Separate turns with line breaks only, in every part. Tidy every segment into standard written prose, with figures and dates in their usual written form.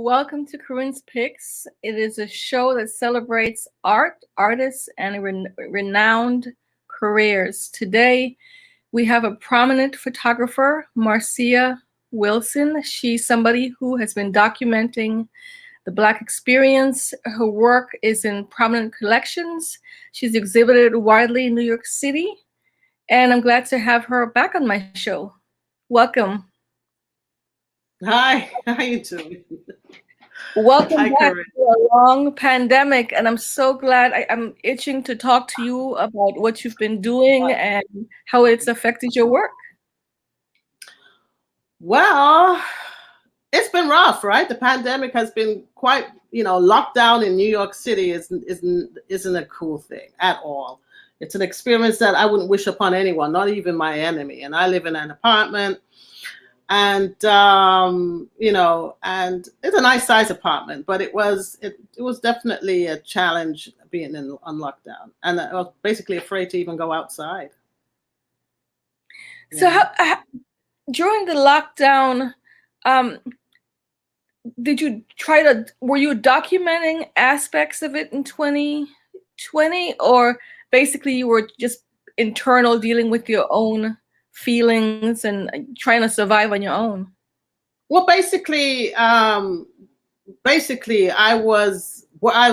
welcome to Corinne's Picks. It is a show that celebrates art, artists, and renowned careers. Today, we have a prominent photographer, Marcia Wilson. She's somebody who has been documenting the Black experience. Her work is in prominent collections. She's exhibited widely in New York City, and I'm glad to have her back on my show. Welcome.
Hi, how you doing?
Welcome
Hi,
back
Corinne.
to a long pandemic, and I'm so glad I'm itching to talk to you about what you've been doing and how it's affected your work.
Well, it's been rough, right? The pandemic has been quite, lockdown in New York City isn't a cool thing at all. It's an experience that I wouldn't wish upon anyone, not even my enemy. And I live in an apartment, and and it's a nice size apartment, but it was definitely a challenge being on lockdown, and I was basically afraid to even go outside.
So,
Yeah.
during the lockdown, um, were you documenting aspects of it in 2020, or basically you were just internal dealing with your own feelings and trying to survive on your own?
Well, basically, I was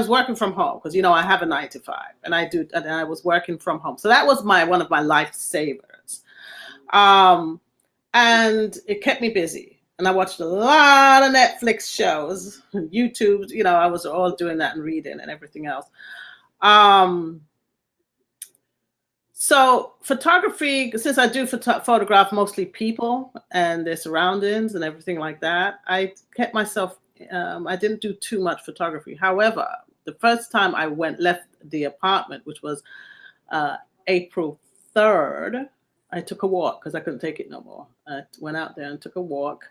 working from home because I have a 9 to 5, and I was working from home, so that was my one of my lifesavers, um, and it kept me busy. And I watched a lot of Netflix shows, YouTube. I was all doing that and reading and everything else. Um, So photography, since I do photograph mostly people and their surroundings and everything like that, I kept myself. I didn't do too much photography. However, the first time I left the apartment, which was uh, April 3rd, I took a walk because I couldn't take it no more. I went out there and took a walk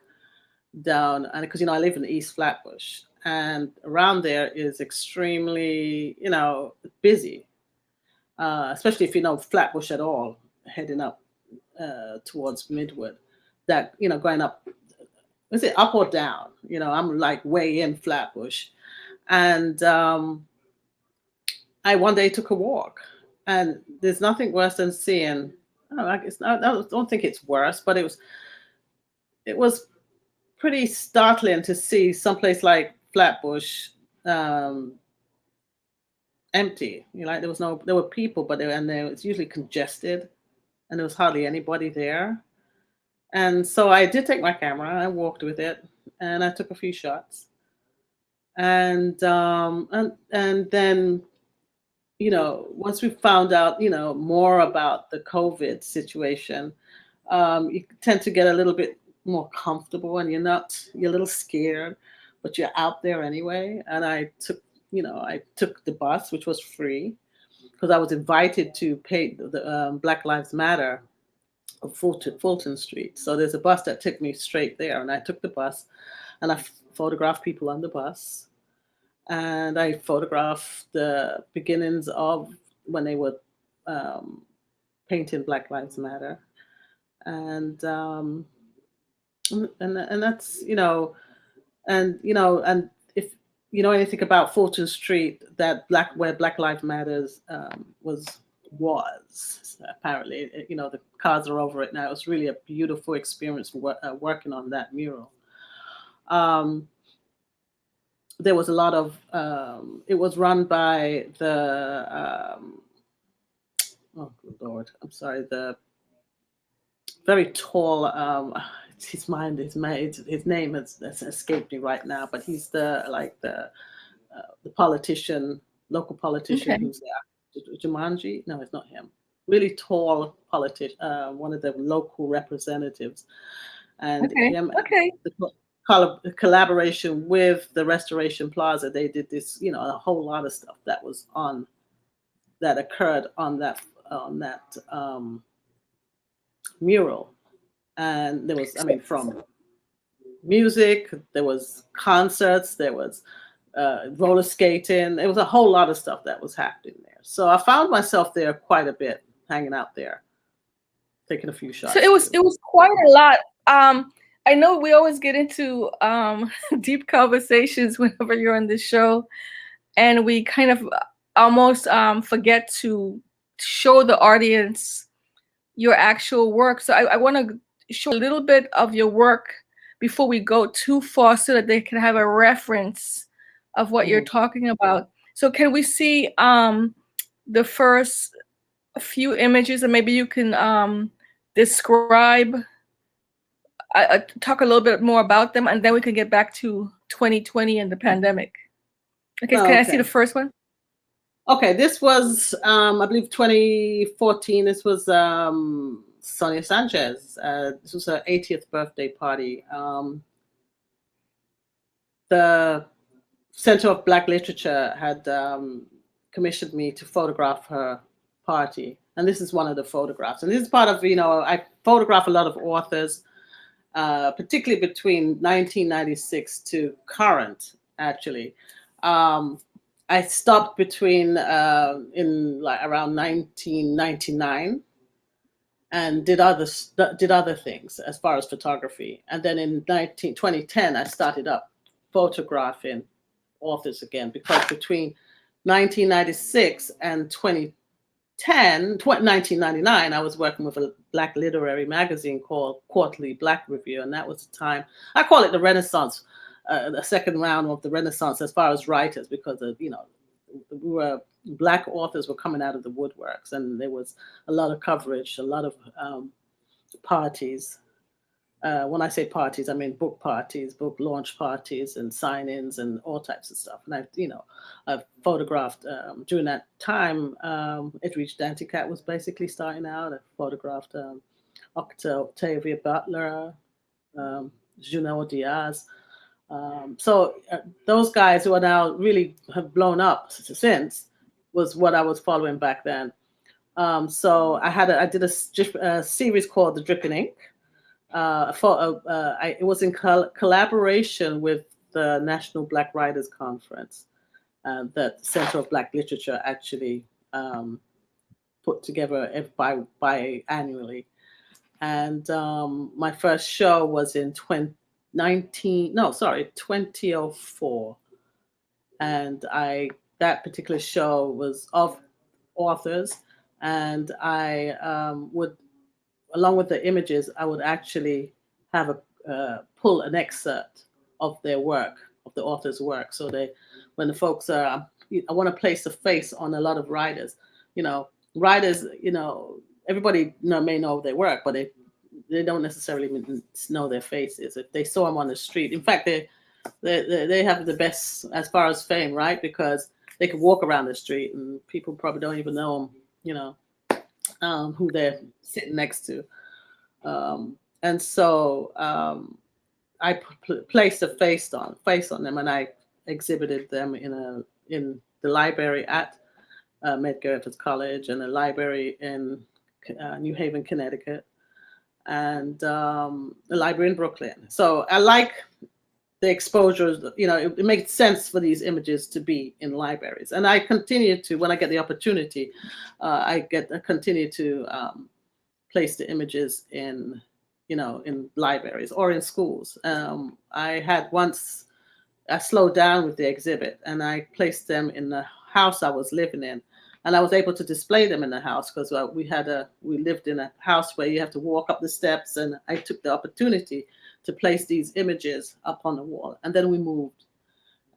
down, and because I live in East Flatbush, and around there is extremely busy, especially if you know Flatbush at all, heading up towards Midwood. That going up, is it up or down? I'm like way in Flatbush, and I one day took a walk, and there's nothing worse than seeing. Oh, I don't think it's worse, but it was pretty startling to see someplace like Flatbush um, empty. Like there were people, but it's usually congested, and there was hardly anybody there. And so I did take my camera, I walked with it, and I took a few shots. And then once we found out more about the COVID situation, you tend to get a little bit more comfortable, and you're a little scared, but you're out there anyway. And I took the bus, which was free, because I was invited to pay the Black Lives Matter of Fulton Street. So there's a bus that took me straight there, and I took the bus, and I photographed people on the bus, and I photographed the beginnings of when they were um, painting Black Lives Matter, and and that's and if you know anything about Fulton Street, that where Black Lives Matters was apparently, the cars are over it now. It was really a beautiful experience working on that mural. Um, there was a lot of it was run by the oh good Lord, I'm sorry, the very tall his name has escaped me right now, but he's the politician, local politician,
Okay.
who's there. Jumanji? No, it's not him. Really tall politician, one of the local representatives, and
Okay.
him.
Okay.
The collaboration with the Restoration Plaza, they did this, a whole lot of stuff that occurred on that mural. And there was, I mean, from music, there was concerts, there was roller skating. There was a whole lot of stuff that was happening there. So I found myself there quite a bit, hanging out there, taking a few
So
shots too.
it was quite a lot. Um, I know we always get into deep conversations whenever you're on the show, and we kind of almost forget to show the audience your actual work. So I want to show a little bit of your work before we go too far so that they can have a reference of what you're
Mhm.
talking about. So can we see the first few images, and maybe you can describe, talk a little bit more about them, and then we can get back to 2020 and the pandemic. Okay, can I see the
Okay.
first one?
Okay, this was, I believe, 2014. This was Sonia Sanchez. This was her 80th birthday party. The Center of Black Literature had commissioned me to photograph her party. And this is one of the photographs. And this is part of, I photograph a lot of authors, particularly between 1996 to current, actually. I stopped between in like around 1999 and did other things as far as photography. And then in 2010, I started up photographing authors again, because between 1996 and 1999, I was working with a Black literary magazine called Quarterly Black Review, and that was the time, I call it the Renaissance, the second round of the Renaissance as far as writers, because of, Black authors were coming out of the woodworks, and there was a lot of coverage, a lot of parties. When I say parties, I mean book parties, book launch parties, and sign-ins, and all types of stuff. And I've photographed during that time. Edwidge Danticat was basically starting out. I photographed Octavia Butler, Junot Diaz. Those guys who are now really have blown up since was what I was following back then. So I did a series called The Dripping Ink. It was in collaboration with the National Black Writers Conference that Center of Black Literature actually put together biannually. And my first show was in 2004. And that particular show was of authors, and I would, along with the images, I would actually have pull an excerpt of their work, of the author's work. So when the folks I want to place a face on a lot of writers. Writers, everybody may know their work, but they don't necessarily know their faces. If they saw them on the street, in fact, they have the best as far as fame, right? Because they could walk around the street and people probably don't even know them, who they're sitting next to. And so I placed a face on them, and I exhibited them in the library at Medgar Evers College, and a library in New Haven, Connecticut, and the library in Brooklyn. So I like the exposure. It makes sense for these images to be in libraries, and I continue to, when I get the opportunity, I continue to place the images in libraries or in schools. I slowed down with the exhibit, and I placed them in the house I was living in, and I was able to display them in the house because we lived in a house where you have to walk up the steps, and I took the opportunity to place these images up on the wall. And then we moved,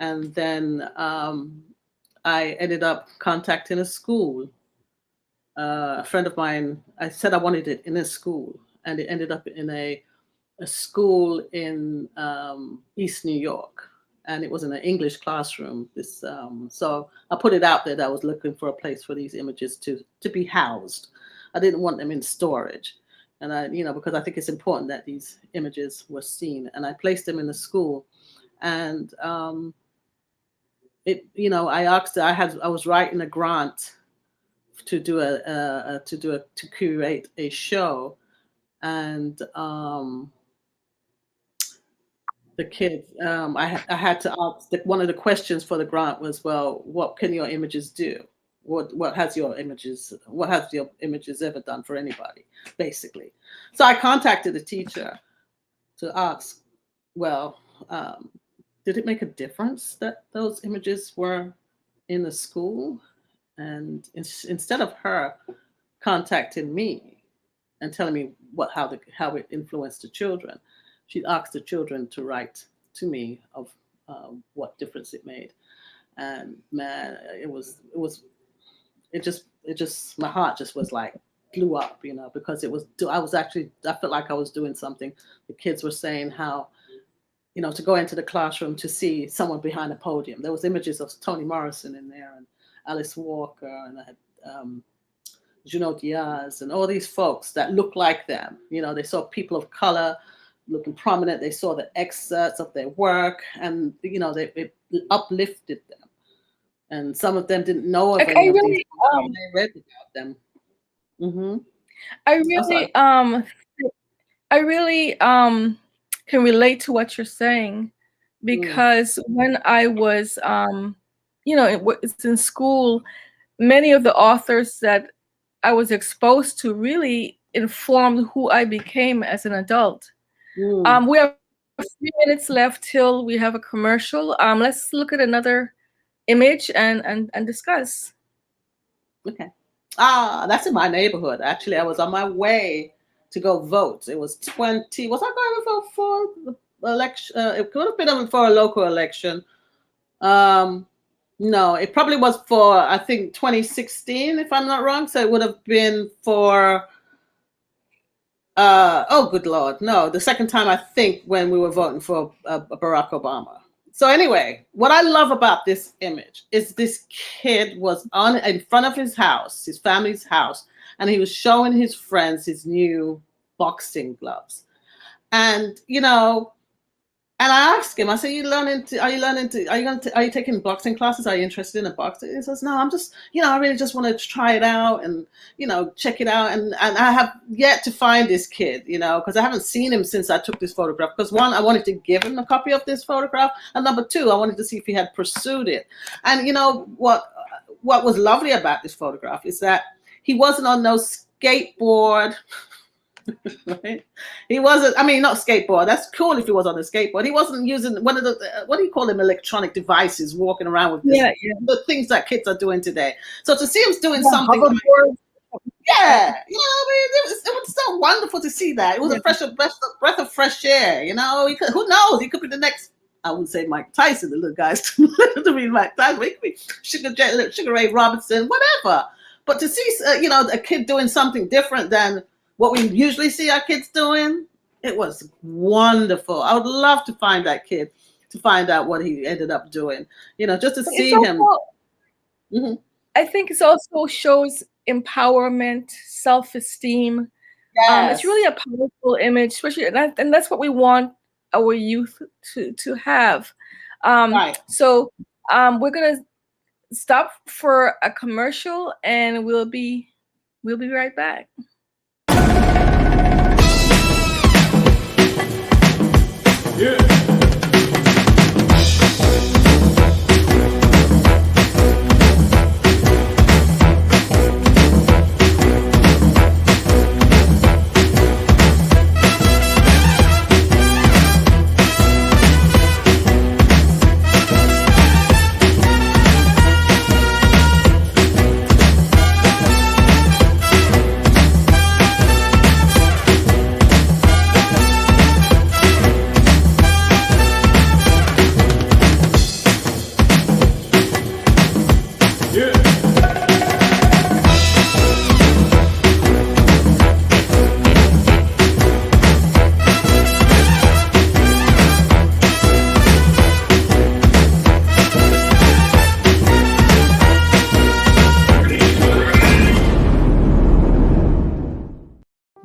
and then I ended up contacting a school. A friend of mine, I said I wanted it in a school, and it ended up in a school in East New York, and it was in an English classroom. So I put it out there that I was looking for a place for these images to be housed. I didn't want them in storage, and because I think it's important that these images were seen, and I placed them in the school, and I asked. I was writing a grant to curate a show, and the kids, I had to ask. One of the questions for the grant was, well, what can your images do? What has your images ever done for anybody, basically? So I contacted the teacher, to ask, well, did it make a difference that those images were in the school? And instead of her contacting me and telling me how it influenced the children, she asked the children to write to me of what difference it made. And man, it just my heart just was like blew up, because I felt like I was doing something. The kids were saying how, to go into the classroom to see someone behind a podium. There was images of Toni Morrison in there, and Alice Walker, and I had Junot Diaz, and all these folks that looked like them. They saw people of color looking prominent. They saw the excerpts of their work, and it uplifted them. And some of them didn't know of any of these. They read about them. Mm-hmm.
I really can relate to what you're saying, because when I was it's in school, many of the authors that I was exposed to really informed who I became as an adult. We have a few minutes left till we have a commercial. Let's look at another image and discuss.
Okay. That's in my neighborhood. Actually, I was on my way to go vote. It was 20. Was I going to vote for the election? It could have been for a local election. No, it probably was for, I think, 2016, if I'm not wrong. So it would have been for, oh, good Lord. No, the second time, I think, when we were voting for Barack Obama. So anyway, what I love about this image is this kid was in front of his house, his family's house, and he was showing his friends his new boxing gloves. And, and I asked him, I said, are you taking boxing classes? Are you interested in a boxing? He says, no, I'm just, I really just want to try it out and, check it out. And I have yet to find this kid, because I haven't seen him since I took this photograph. Because one, I wanted to give him a copy of this photograph. And number two, I wanted to see if he had pursued it. And what was lovely about this photograph is that he wasn't on no skateboard. Right? He wasn't, not skateboard. That's cool if he was on a skateboard. He wasn't using one of the, what do you call them, electronic devices, walking around with the things that kids are doing today. So to see him doing something like, it was so wonderful to see that. It was a breath of fresh air. Who knows? He could be the next, I wouldn't say Mike Tyson, the little guys to be Mike Tyson, but he could be Sugar Ray Robinson, whatever. But to see, a kid doing something different than what we usually see our kids doing, it was wonderful. I would love to find that kid, to find out what he ended up doing, just to see him. Mm-hmm.
I think it also shows empowerment, self-esteem. Yes. It's really a powerful image, especially, and that's what we want our youth to have.
Right.
So we're gonna stop for a commercial, and we'll be right back.
Yeah.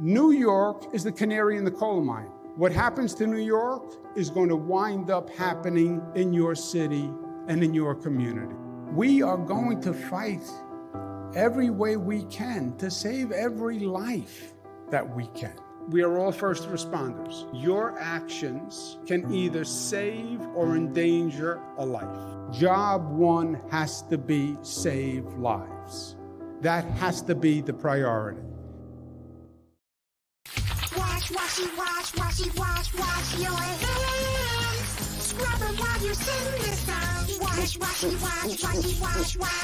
New York is the canary in the coal mine. What happens to New York is going to wind up happening in your city and in your community. We are going to fight every way we can to save every life that we can. We are all first responders. Your actions can either save or endanger a life. Job one has to be save lives. That has to be the priority.
washy, wash your hands. Scrub them while you sing this song. Wash, washy, wash.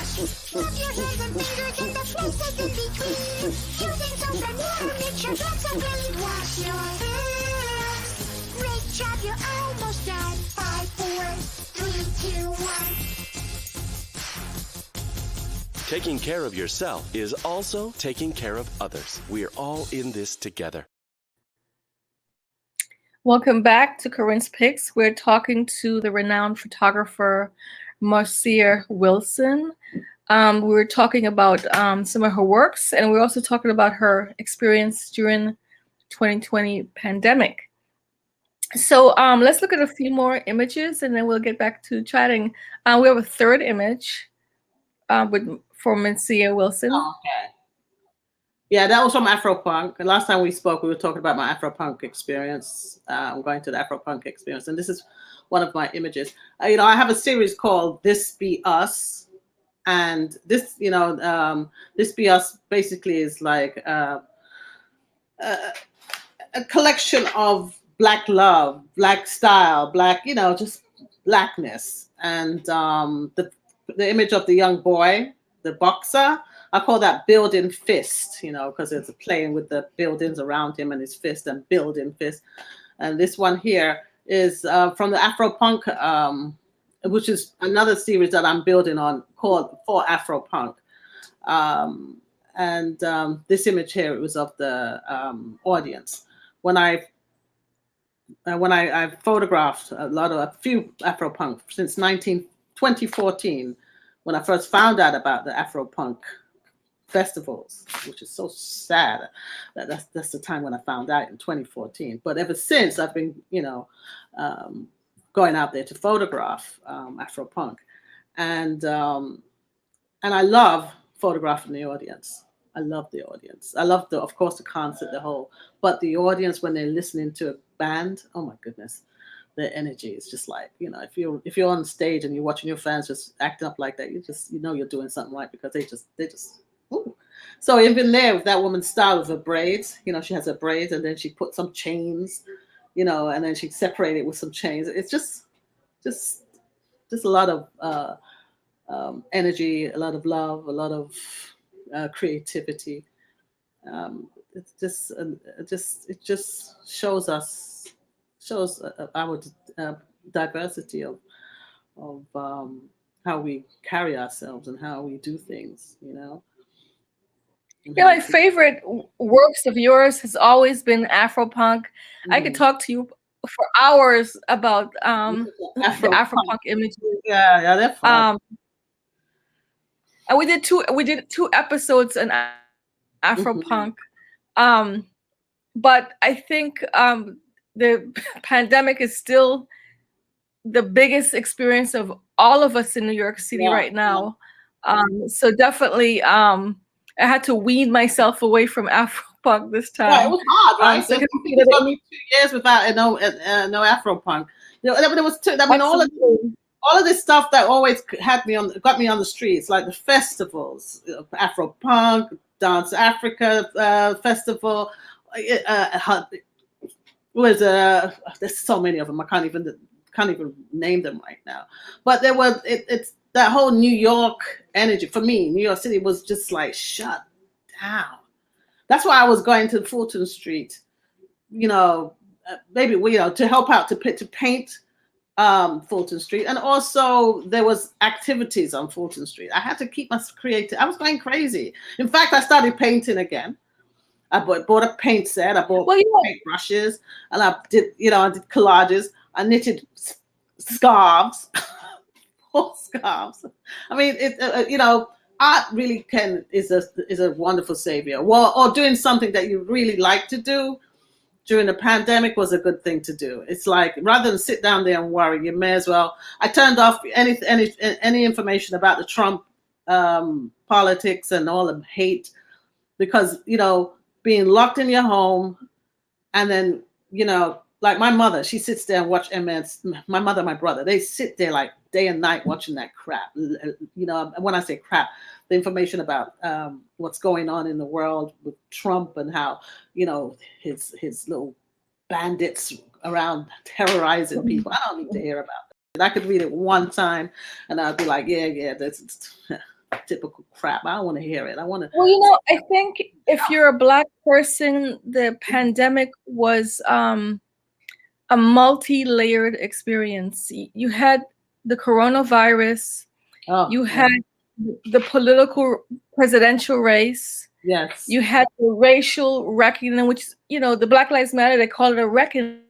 Scrub your hands and fingers and the places in between. Using soap and water makes your gloves so clean. Wash your hands. Great job, you're almost done. 5, 4, 3, 2, 1.
Taking care of yourself is also taking care of others. We're all in this together.
Welcome back to Corinne's Picks. We're talking to the renowned photographer Marcia Wilson. We were talking about some of her works, and we're also talking about her experience during 2020 pandemic. So let's look at a few more images, and then we'll get back to chatting. We have a third image for Marcia Wilson.
Oh, okay. Yeah, that was from Afropunk. And last time we spoke, we were talking about my Afropunk experience. I'm going to the Afropunk experience, and this is one of my images. I have a series called This Be Us, and this, This Be Us basically is like a collection of Black love, Black style, Black, just Blackness, and the image of the young boy, the boxer. I call that building fist, because it's playing with the buildings around him and his fist and building fist. And this one here is from the Afropunk, which is another series that I'm building on called For Afropunk. This image here, it was of the audience. When I photographed a few Afropunk since 2014, when I first found out about the Afropunk festivals, which is so sad that's the time when I found out in 2014. But ever since, I've been going out there to photograph Afropunk, and I love photographing the audience. I love the audience. I love of course the concert, but the audience when they're listening to a band, oh my goodness, the energy is just like, if you're on stage and you're watching your fans just acting up like that, you're doing something right, because they just ooh. So even there with that woman's style with her braids, she has her braids and then she put some chains, and then she separated with some chains. It's just a lot of energy, a lot of love, a lot of creativity. It just shows our diversity of how we carry ourselves and how we do things,
Yeah, my favorite works of yours has always been Afropunk. I could talk to you for hours about the Afropunk images.
Yeah, they're fun.
And we did two episodes on Afropunk. But I think the pandemic is still the biggest experience of all of us in New York City right now. So definitely I had to wean myself away from Afropunk this time.
Yeah, it was hard, right?
So
It took me 2 years without no Afropunk. There was all of this stuff that always got me on the streets, like the festivals, Afropunk, Dance Africa Festival. There's so many of them. I can't even name them right now. But there was it's that whole New York energy. For me, New York City was just like shut down. That's why I was going to Fulton Street, maybe to help out to paint Fulton Street, and also there was activities on Fulton Street. I had to keep my creative. I was going crazy. In fact, I started painting again. I bought a paint set. I bought paint brushes, and I did collages. I knitted scarves. Scarves. I mean, art really is a wonderful savior. Well, or doing something that you really like to do during the pandemic was a good thing to do. It's like rather than sit down there and worry, you may as well. I turned off any information about the Trump politics and all the hate, because being locked in your home and then like my mother, she sits there and watch MS. My mother, my brother, they sit there like day and night watching that crap. You know, when I say crap, the information about what's going on in the world with Trump and how, you know, his little bandits around terrorizing people. I don't need to hear about that. I could read it one time and I'd be like, yeah, that's typical crap. I don't want to hear it. I want to.
Well, you know, I think if you're a Black person, the pandemic was a multi-layered experience. You had the coronavirus, you had the political presidential race,
yes,
you had the racial reckoning, which, you know, the Black Lives Matter, they call it a reckoning.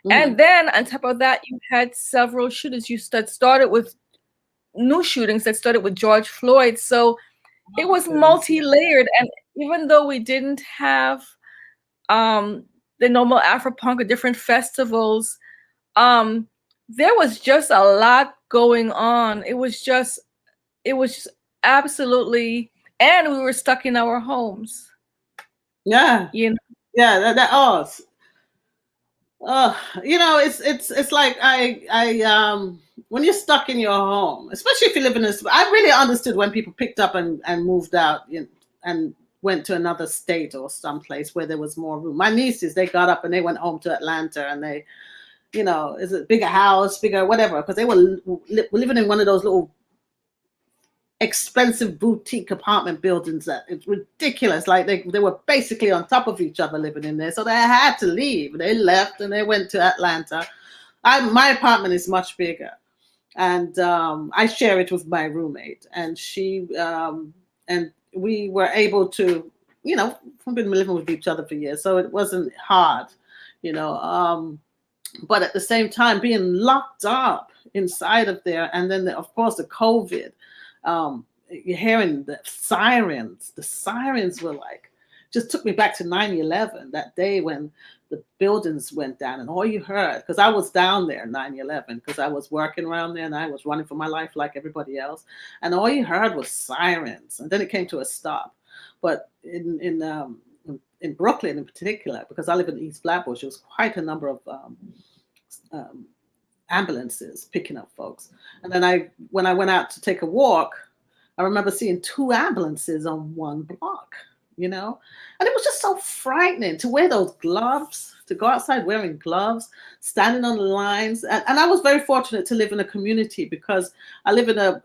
And then on top of that, you had several shootings. Started with new shootings that started with George Floyd. So it was multi-layered. And even though we didn't have the normal Afropunk or different festivals, there was just a lot going on. It was just absolutely, and we were stuck in our homes.
Yeah.
You know?
Yeah, you know, it's like I when you're stuck in your home, especially if you live in this, I really understood when people picked up and moved out and went to another state or someplace where there was more room. My nieces, they got up and they went home to Atlanta and they, you know, is it bigger house, bigger whatever, because they were living in one of those little expensive boutique apartment buildings that it's ridiculous. Like they were basically on top of each other living in there. So they had to leave. They left and they went to Atlanta. My apartment is much bigger. And I share it with my roommate. And she and we were able to, you know, we've been living with each other for years, so it wasn't hard, you know. But at the same time, being locked up inside of there, and then of course the COVID, you're hearing the sirens. The sirens were like, just took me back to 9/11, that day when the buildings went down, and all you heard, because I was down there 9/11, because I was working around there and I was running for my life like everybody else, and all you heard was sirens, and then it came to a stop. But in Brooklyn in particular, because I live in East Flatbush, there was quite a number of ambulances picking up folks. And then when I went out to take a walk, I remember seeing 2 ambulances on one block, you know? And it was just so frightening to wear those gloves, to go outside wearing gloves, standing on the lines. And I was very fortunate to live in a community, because I live in a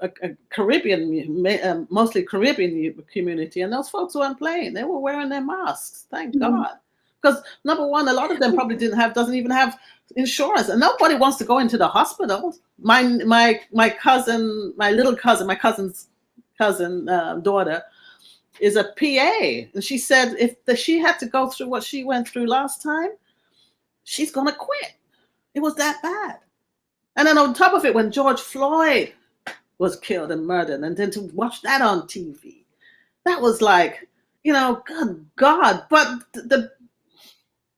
Caribbean, mostly Caribbean community, and those folks weren't playing. They were wearing their masks, thank God. Because number one, a lot of them probably doesn't even have insurance, and nobody wants to go into the hospital. My cousin, my cousin's cousin daughter is a PA, and she said if she had to go through what she went through last time, she's gonna quit. It was that bad. And then on top of it, when George Floyd was killed and murdered, and then to watch that on TV, that was like, you know, good God. But the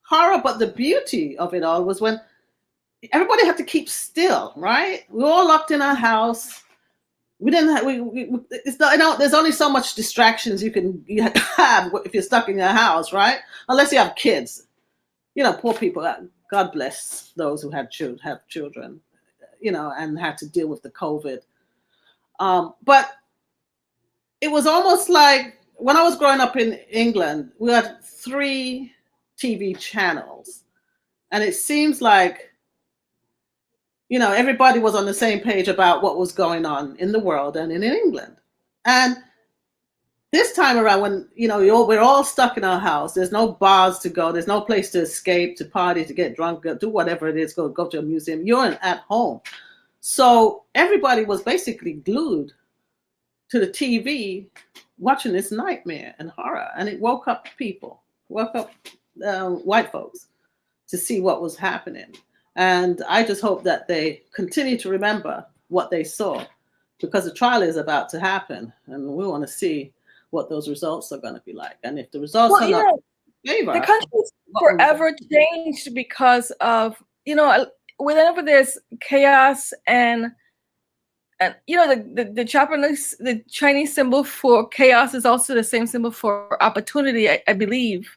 horror, but the beauty of it all was when everybody had to keep still, right? We were all locked in our house. We didn't have, it's not, you know, there's only so much distractions you have if you're stuck in your house, right? Unless you have kids. You know, poor people, God bless those who have children, you know, and had to deal with the COVID. But it was almost like when I was growing up in England, we had 3 TV channels. And it seems like, you know, everybody was on the same page about what was going on in the world and in England. And this time around, when, you know, we're all stuck in our house, there's no bars to go, there's no place to escape, to party, to get drunk, do whatever it is, go to a museum, you're at home. So everybody was basically glued to the TV watching this nightmare and horror. And it woke up white folks to see what was happening. And I just hope that they continue to remember what they saw, because the trial is about to happen, and we want to see what those results are going to be like. And if the results are not in favor,
the country's forever changed because of, you know, whenever there's chaos and you know, the Chinese symbol for chaos is also the same symbol for opportunity, I believe.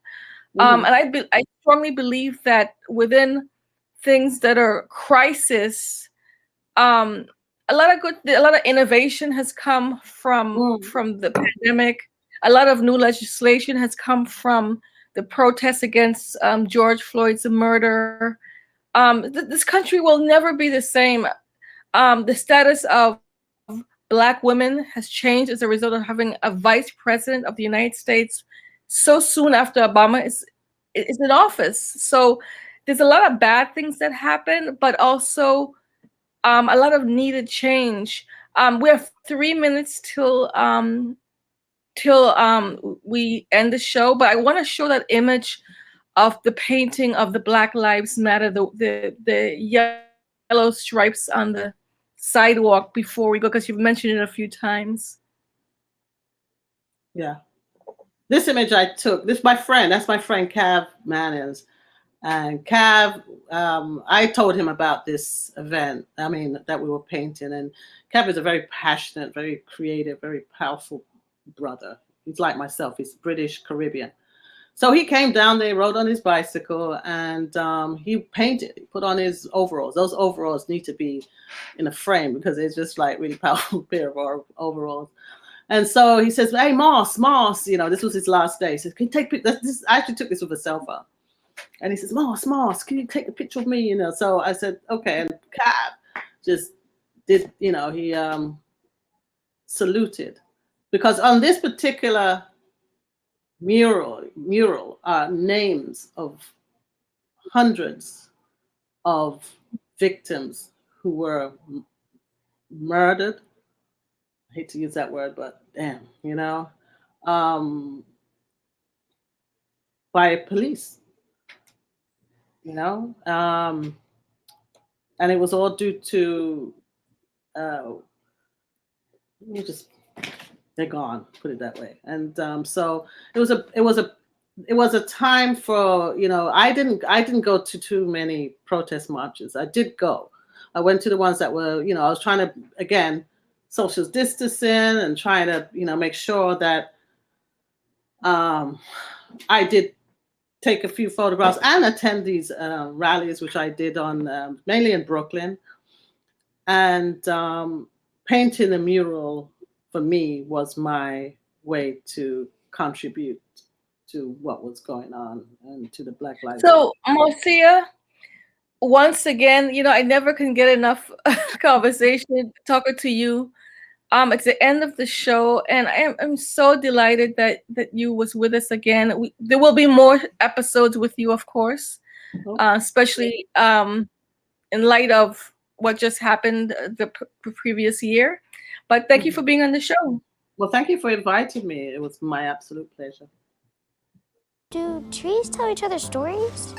Mhm.
And I strongly believe that within things that are crisis, um, a lot of innovation has come
Mm.
from the pandemic. A lot of new legislation has come from the protests against George Floyd's murder. This country will never be the same. The status of Black women has changed as a result of having a vice president of the United States so soon after Obama is in office. So there's a lot of bad things that happen, but also a lot of needed change. We have 3 minutes till we end the show, but I want to show that image of the painting of the Black Lives Matter, the yellow stripes on the sidewalk before we go, because you've mentioned it a few times.
Yeah. This image I took. This my friend. That's my friend Cav Manners. And Cav, I told him about this event. I mean, that we were painting. And Cav is a very passionate, very creative, very powerful brother. He's like myself. He's British Caribbean. So he came down there, rode on his bicycle, and he painted. He put on his overalls. Those overalls need to be in a frame because it's just like really powerful pair of overalls. And so he says, "Hey, Moss, this was his last day." He says, "Can you take this?" I actually took this with a cell phone. And he says, Moss, can you take a picture of me? So I said, okay. And Cap just did, he saluted. Because on this particular mural are names of hundreds of victims who were murdered. I hate to use that word, but damn, by police. And it was all due to they're gone, put it that way. And so it was a time for, I didn't go to too many protest marches. I did go. I went to the ones that were, I was trying to, again, social distancing and trying to, make sure that I did take a few photographs and attend these rallies, which I did on mainly in Brooklyn. And painting a mural for me was my way to contribute to what was going on and to the Black Lives Matter.
So, Marcia, once again, I never can get enough conversation talking to you. It's the end of the show, and I'm so delighted that you was with us again. There will be more episodes with you, of course, especially in light of what just happened the previous year. But thank you for being on the show.
Well, thank you for inviting me. It was my absolute pleasure.
Do trees tell each other stories?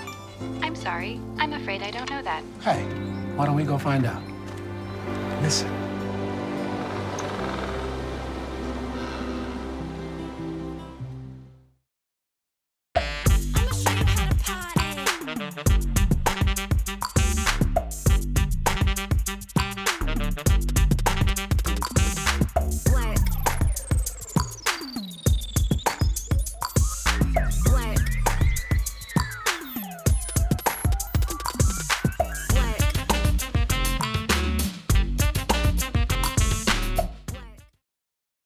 I'm sorry. I'm afraid I don't know that.
Hey, why don't we go find out? Listen.